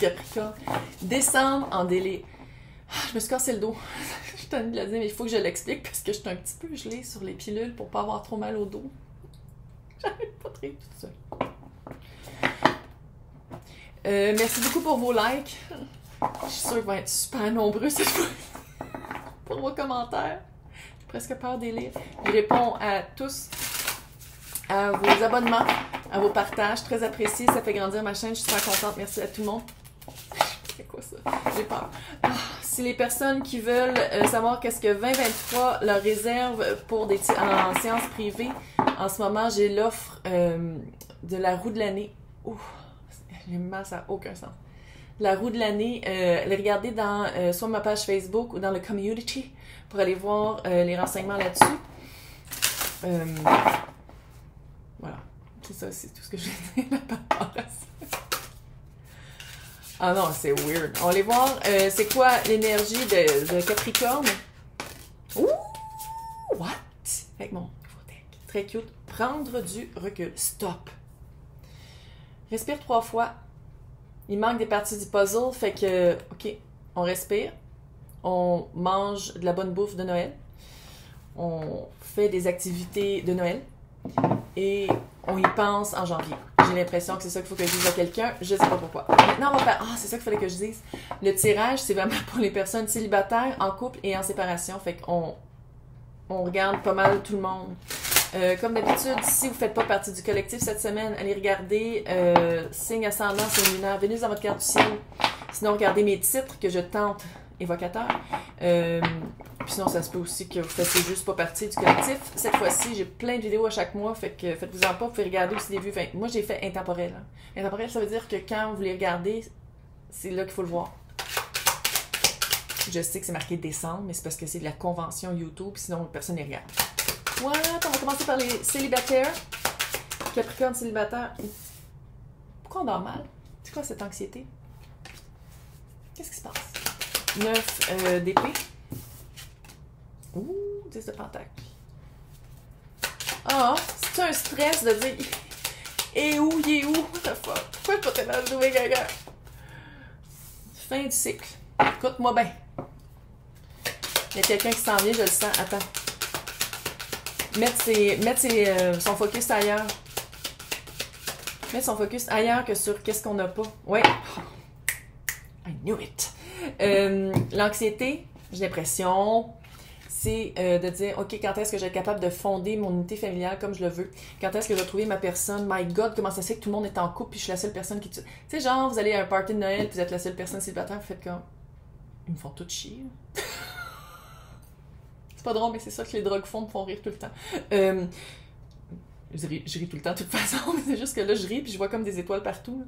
Capricorne. Décembre en délai. Je me suis cassé le dos. Je suis tannée de le dire, mais il faut que je l'explique parce que je suis un petit peu gelée sur les pilules pour pas avoir trop mal au dos. J'arrive pas très tout ça. Merci beaucoup pour vos likes. Je suis sûre qu'ils vont être super nombreux cette fois pour vos commentaires. J'ai presque peur des lire. Je réponds à tous, à vos abonnements, à vos partages. Très apprécié. Ça fait grandir ma chaîne. Je suis super contente. Merci à tout le monde. C'est quoi ça? J'ai peur. Si les personnes qui veulent savoir qu'est-ce que 2023 leur réserve pour des en séance privée, en ce moment, j'ai l'offre de la roue de l'année. Ouh, j'ai mal, ça n'a aucun sens. La roue de l'année, les regarder dans soit ma page Facebook ou dans le community pour aller voir les renseignements là-dessus. Voilà. C'est ça, c'est tout ce que je vais dire par rapport à ça. Ah non, c'est weird. On va aller voir c'est quoi l'énergie de Capricorne. Ouh! What? Avec mon hypothèque. Très cute. Prendre du recul. Stop. Respire 3 fois. Il manque des parties du puzzle, fait que, OK, on respire. On mange de la bonne bouffe de Noël. On fait des activités de Noël. Et on y pense en janvier. J'ai l'impression que c'est ça qu'il faut que je dise à quelqu'un. Je sais pas pourquoi. Maintenant, on va faire... Ah, c'est ça qu'il fallait que je dise. Le tirage, c'est vraiment pour les personnes célibataires, en couple et en séparation. Fait qu'on regarde pas mal tout le monde. Comme d'habitude, si vous ne faites pas partie du collectif cette semaine, allez regarder signe ascendant, signe lunaire, Vénus dans votre carte du ciel. Sinon, regardez mes titres que je tente évocateur. Puis sinon, ça se peut aussi que vous ne fassiez juste pas partie du collectif. Cette fois-ci, j'ai plein de vidéos à chaque mois, fait que faites-vous-en pas, vous pouvez regarder aussi des vues. Enfin, moi, j'ai fait intemporel. Hein. Intemporel, ça veut dire que quand vous les regardez, c'est là qu'il faut le voir. Je sais que c'est marqué décembre, mais c'est parce que c'est de la convention YouTube, sinon personne ne regarde. Voilà, on va commencer par les célibataires. Capricorne célibataire. Pourquoi on dort mal? C'est quoi cette anxiété? Qu'est-ce qui se passe? 9 d'épée. Ouh, 10 de pentacle. Ah, c'est un stress de dire et où, il est où? What the fuck? Pourquoi je peux pas tellement jouer gaga? Fin du cycle. Écoute-moi bien. Il y a quelqu'un qui s'en vient, je le sens. Attends. Mettre son focus ailleurs. Mettre son focus ailleurs que sur qu'est-ce qu'on n'a pas. Ouais. I knew it. L'anxiété, j'ai l'impression, c'est de dire, OK, quand est-ce que je vais être capable de fonder mon unité familiale comme je le veux? Quand est-ce que je vais trouver ma personne? My God, comment ça se fait que tout le monde est en couple puis je suis la seule personne qui... Tu sais, genre, vous allez à un party de Noël puis vous êtes la seule personne célibataire, vous faites comme... Ils me font tout chier. C'est pas drôle, mais c'est ça que les drogues font, me font rire tout le temps. Je ris tout le temps de toute façon, mais c'est juste que là, je ris puis je vois comme des étoiles partout.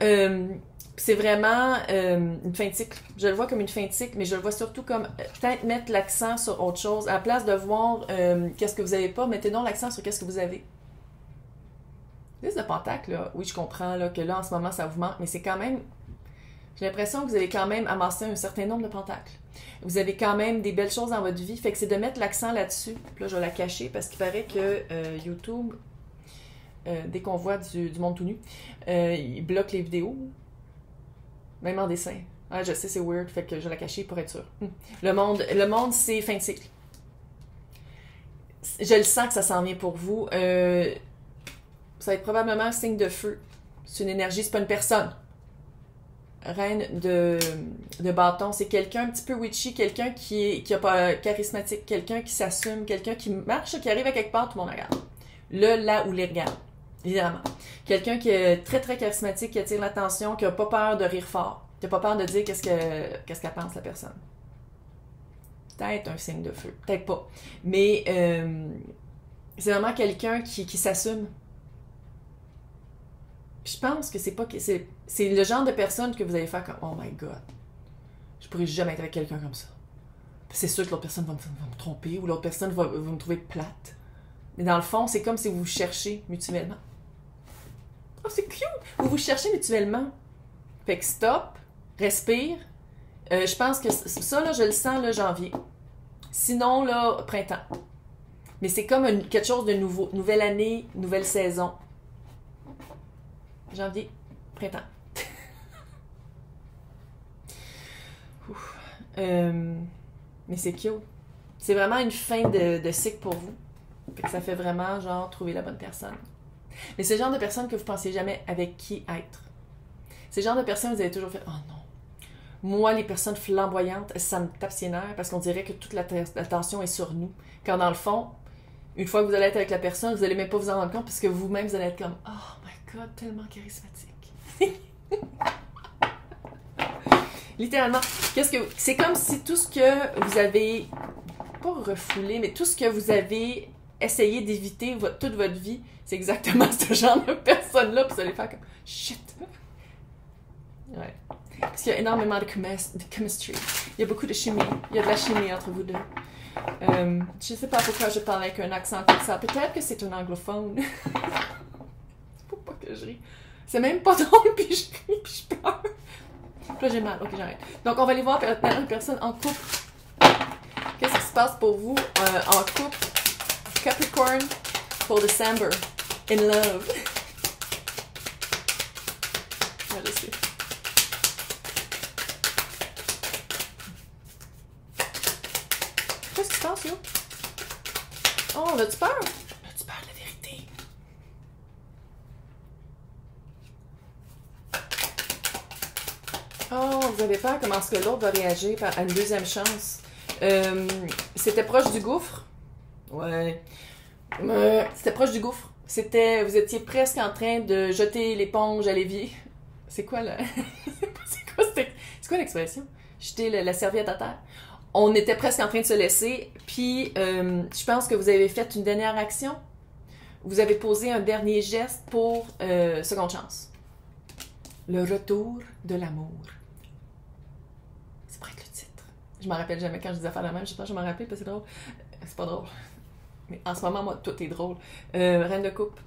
C'est vraiment une fin de cycle. Je le vois comme une fin de cycle, mais je le vois surtout comme peut-être mettre l'accent sur autre chose. À la place de voir qu'est-ce que vous n'avez pas, mettez donc l'accent sur qu'est-ce que vous avez. 10 de pentacle, là, oui, je comprends là, que là, en ce moment, ça vous manque, mais c'est quand même... J'ai l'impression que vous avez quand même amassé un certain nombre de pentacles. Vous avez quand même des belles choses dans votre vie. Fait que c'est de mettre l'accent là-dessus. Puis là, je vais la cacher parce qu'il paraît que YouTube, dès qu'on voit du monde tout nu, il bloque les vidéos. Même en dessin. Ah, je sais, c'est weird. Fait que je vais la cacher pour être sûre. Le monde, c'est fin de cycle. Je le sens que ça s'en vient pour vous. Ça va être probablement un signe de feu. C'est une énergie, c'est pas une personne. Reine de bâton, c'est quelqu'un un petit peu witchy, quelqu'un qui a pas charismatique, quelqu'un qui s'assume, quelqu'un qui marche, qui arrive à quelque part, tout le monde regarde. Là où les regarde, évidemment. Quelqu'un qui est très très charismatique, qui attire l'attention, qui a pas peur de rire fort, qui a pas peur de dire qu'est-ce qu'elle pense la personne. Peut-être un signe de feu, peut-être pas. Mais c'est vraiment quelqu'un qui s'assume. Puis je pense que c'est le genre de personne que vous allez faire comme oh my god, je pourrais jamais être avec quelqu'un comme ça. C'est sûr que l'autre personne va me tromper ou l'autre personne va me trouver plate. Mais dans le fond, c'est comme si vous vous cherchez mutuellement. Oh, c'est cute! Vous vous cherchez mutuellement. Fait que stop, respire. Je pense que ça, là, je le sens, là, janvier. Sinon, là, printemps. Mais c'est comme quelque chose de nouveau. Nouvelle année, nouvelle saison. Janvier. Printemps. Mais c'est cute. C'est vraiment une fin de cycle pour vous. Fait que ça fait vraiment, genre, trouver la bonne personne. Mais c'est le genre de personne que vous pensiez jamais avec qui être. C'est le genre de personne que vous avez toujours fait « Oh non! » Moi, les personnes flamboyantes, ça me tape ses nerfs parce qu'on dirait que toute l'attention est sur nous. Quand dans le fond, une fois que vous allez être avec la personne, vous allez même pas vous en rendre compte parce que vous-même, vous allez être comme « Oh my God, tellement charismatique! » Littéralement, c'est comme si tout ce que vous avez, pas refoulé, mais tout ce que vous avez essayé d'éviter toute votre vie, c'est exactement ce genre de personne-là, puis vous allez faire comme « Shit! » Ouais. Parce qu'il y a énormément de chemistry. Il y a beaucoup de chimie. Il y a de la chimie entre vous deux. Je sais pas pourquoi je parle avec un accent comme ça. Peut-être que c'est un anglophone. Faut pas que je ris. C'est même pas drôle, puis je ris, puis je pleure. Là, j'ai mal. Ok, j'arrête. Donc, on va aller voir une personne en couple. Qu'est-ce qui se passe pour vous en couple? Capricorn pour December. In love. Ouais, je sais. Qu'est-ce qui se passe, yo? Oh, on a-tu peur? As-tu peur de la vérité? Oh, vous avez peur comment est-ce que l'autre va réagir à une deuxième chance? C'était proche du gouffre? Ouais. C'était proche du gouffre. Vous étiez presque en train de jeter l'éponge à l'évier. C'est quoi, là? C'est quoi l'expression? Jeter la serviette à terre. On était presque en train de se laisser, puis je pense que vous avez fait une dernière action. Vous avez posé un dernier geste pour seconde chance. Le retour de l'amour. Ça pourrait être le titre. Je m'en rappelle jamais quand je disais faire la même. Je sais pas, je m'en rappelle parce que c'est drôle. C'est pas drôle. Mais en ce moment, moi, tout est drôle. Reine de coupe,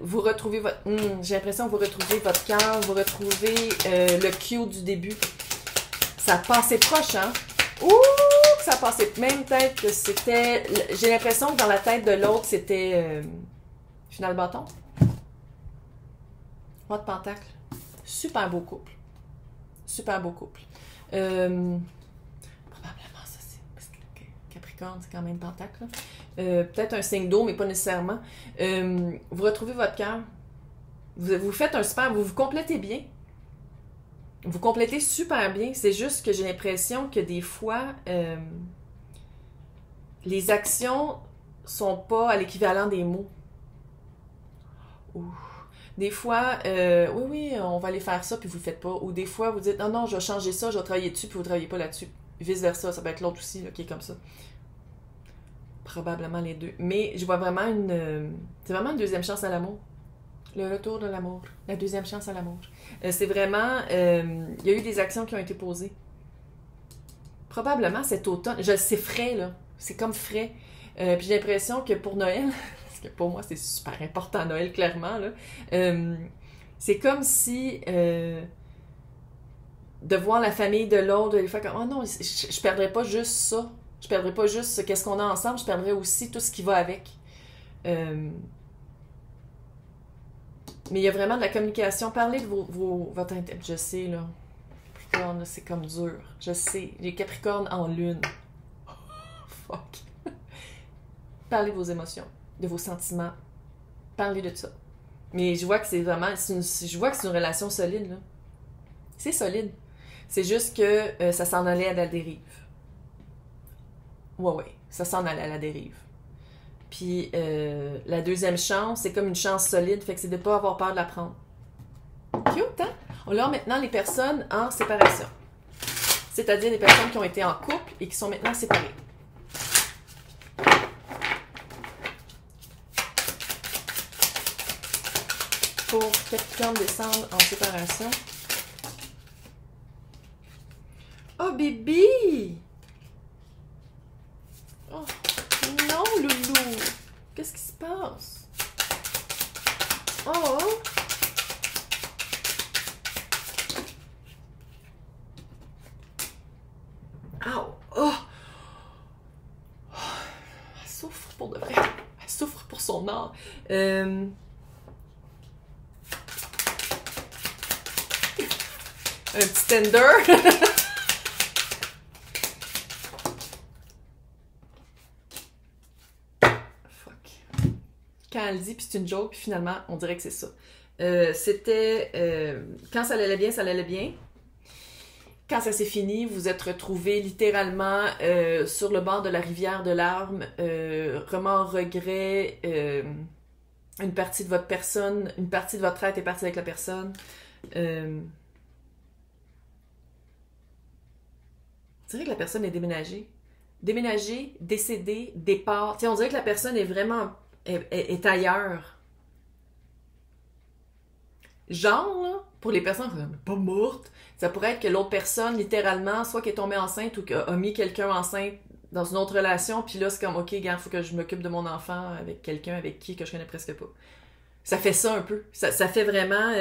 vous retrouvez votre... j'ai l'impression que vous retrouvez votre cœur, vous retrouvez le cute du début. Ça passait proche, hein? Ouh! Ça passait même peut-être que c'était... J'ai l'impression que dans la tête de l'autre, c'était... final bâton. Roi de pentacle. Super beau couple. Super beau couple. Probablement ça, c'est... Parce que Capricorne, c'est quand même pentacle, là. Peut-être un signe d'eau, mais pas nécessairement. Vous retrouvez votre cœur. Vous faites un super... Vous vous complétez bien. Vous complétez super bien. C'est juste que j'ai l'impression que des fois, les actions sont pas à l'équivalent des mots. Ouh. Des fois, oui, on va aller faire ça, puis vous le faites pas. Ou des fois, vous dites, non, je vais changer ça, je vais travailler dessus, puis vous ne travaillez pas là-dessus. Vice-versa, ça peut être l'autre aussi, là, qui est comme ça. Probablement les deux. Mais je vois vraiment c'est vraiment une deuxième chance à l'amour. Le retour de l'amour. La deuxième chance à l'amour. C'est vraiment... il y a eu des actions qui ont été posées. Probablement cet automne. C'est frais, là. C'est comme frais. Puis j'ai l'impression que pour Noël... parce que pour moi, c'est super important, Noël, clairement, là. C'est comme si... de voir la famille de l'autre, de les faire comme... Oh non, je perdrais pas juste ça. Je perdrais pas juste qu'est-ce qu'on a ensemble, je perdrais aussi tout ce qui va avec. Mais il y a vraiment de la communication. Parlez de votre intérêt. Je sais, là. Capricorne, c'est comme dur. Je sais. Les Capricornes en lune. Oh, fuck. Parlez de vos émotions, de vos sentiments. Parlez de ça. Mais je vois que c'est vraiment... je vois que c'est une relation solide, là. C'est solide. C'est juste que ça s'en allait à la dérive. Ouais, ça s'en allait à la dérive. Puis la deuxième chance, c'est comme une chance solide, fait que c'est de ne pas avoir peur de la prendre. Cute, hein? On a maintenant les personnes en séparation. C'est-à-dire des personnes qui ont été en couple et qui sont maintenant séparées. Pour Capricorne descendre en séparation. Oh, bébé! Oh, non, loulou! Qu'est-ce qui se passe? Oh! Ow! Oh! Elle souffre pour de vrai. Elle souffre pour son art. Un petit tender. Fuck. Quand elle dit, puis c'est une joke, puis finalement, on dirait que c'est ça. C'était... quand ça allait bien, ça allait bien. Quand ça s'est fini, vous êtes retrouvés littéralement sur le bord de la rivière de larmes, remords, regrets, une partie de votre personne, une partie de votre être est partie avec la personne. On dirait que la personne est déménagée. Déménagée, décédée, départ. T'sais, on dirait que la personne est vraiment... est ailleurs. Genre, là, pour les personnes qui sont pas mortes, ça pourrait être que l'autre personne, littéralement, soit qu'elle est tombée enceinte ou qu'elle a mis quelqu'un enceinte dans une autre relation, puis là, c'est comme, OK, gars, il faut que je m'occupe de mon enfant avec quelqu'un avec qui que je connais presque pas. Ça fait ça un peu. Ça fait vraiment...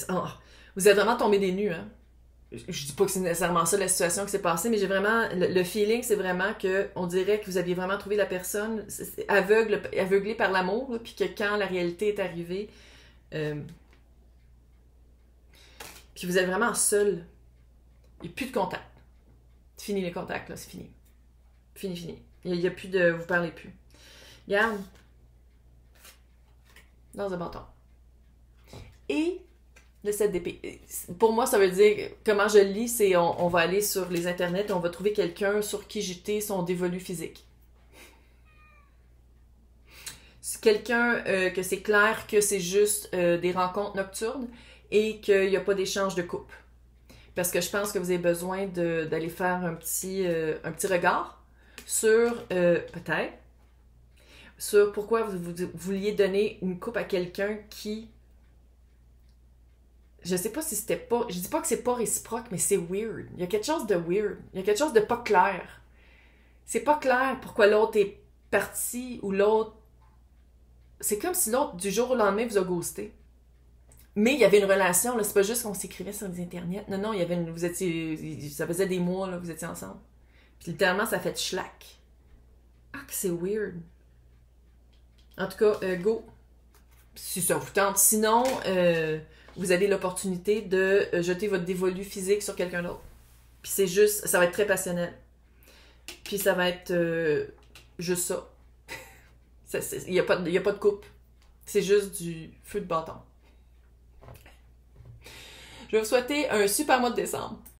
oh, vous êtes vraiment tombé des nues, hein? Je dis pas que c'est nécessairement ça la situation qui s'est passée, mais j'ai vraiment... Le feeling, c'est vraiment que on dirait que vous aviez vraiment trouvé la personne aveuglée par l'amour, là, puis que quand la réalité est arrivée, puis vous êtes vraiment seul. Il n'y a plus de contact. C'est fini les contacts, là, c'est fini. Fini. Il n'y a plus de... Vous parlez plus. Regarde. Dans un bâton. Et... le 7 d'épée. Pour moi, ça veut dire, comment je le lis, c'est on va aller sur les internets et on va trouver quelqu'un sur qui jeter son dévolu physique. C'est quelqu'un que c'est clair que c'est juste des rencontres nocturnes et qu'il n'y a pas d'échange de couple. Parce que je pense que vous avez besoin d'aller faire un petit regard sur, peut-être, sur pourquoi vous vouliez donner une coupe à quelqu'un qui... Je sais pas si c'était pas... Je dis pas que c'est pas réciproque, mais c'est weird. Il y a quelque chose de weird. Il y a quelque chose de pas clair. C'est pas clair pourquoi l'autre est parti ou l'autre... C'est comme si l'autre, du jour au lendemain, vous a ghosté. Mais il y avait une relation, là. C'est pas juste qu'on s'écrivait sur les internets. Non, il y avait une... Vous étiez... Ça faisait des mois, là, vous étiez ensemble. Puis littéralement, ça fait schlack. Ah, que c'est weird. En tout cas, go. Si ça vous tente. Sinon... vous avez l'opportunité de jeter votre dévolu physique sur quelqu'un d'autre. Puis c'est juste, ça va être très passionnel. Puis ça va être juste ça. Il n'y a pas de coupe. C'est juste du feu de bâton. Je vais vous souhaiter un super mois de décembre.